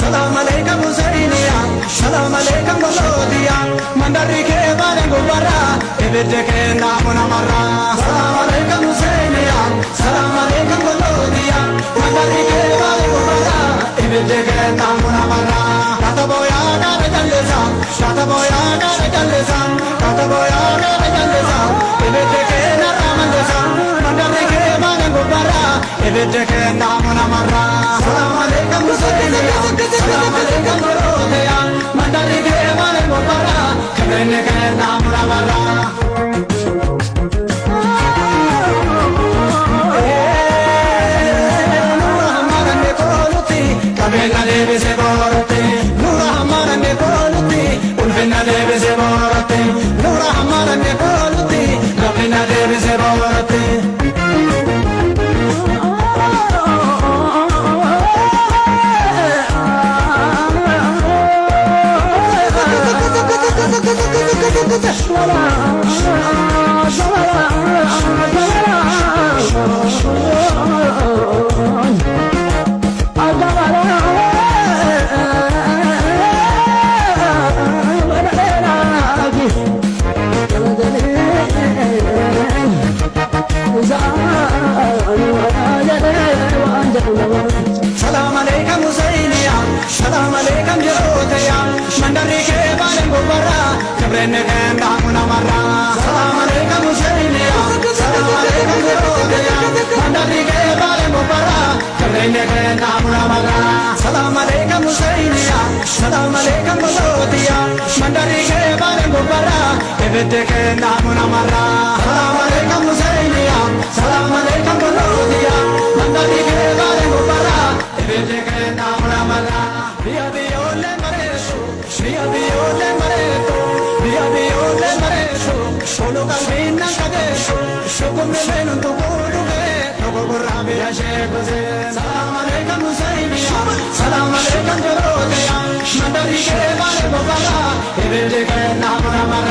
Salam alaikum Husseiniya, salam alaikum Golodiya, mandari ke bare gubara, ebede ke namuna mara. Salam alaikum Husseiniya, salam alaikum Golodiya, mandari ke bare gubara, ebede ke namuna mara. Kata boya kara jalesa, kata boya kara jalesa, kata boya kara jalesa, ebede ke naramandesa, mandari ke bare gubara, ebede ke namuna mara. Salam alaikum Husseiniya, salam alaikum Golodiya, mandari ke bare gubara, ebede ke namuna mara. Kabena deve se borte, nura hamara ne bolti, ulfina deve se borte, nura hamara ne bolti, kabena deve se borte. Salam alaikum Husseiniya, salam alaikum Golodiya, mandari ke bare gubara, kabrene ke namuna mara. Salam alaikum Husseiniya, salam alaikum Golodiya, mandari ke bare gubara, kabrene ke namuna mara. Salam alaikum Husseiniya, salam alaikum Golodiya, mandari ke bare gubara, ebede ke namuna mara. Salam alaikum Husseiniya, salam alaikum Golodiya, mandari ke bare gubara, ebede ke namuna mara. Biya biyole maresu, biya biyole maretu, biya biyole maresu, solo kalbina kadesu, shukum melun tu buluge, togo burabi ashekuze. Salam alaikum Husseiniya, salam alaikum Golodiya, mandari ke bare gubara, ebede ke namuna mara.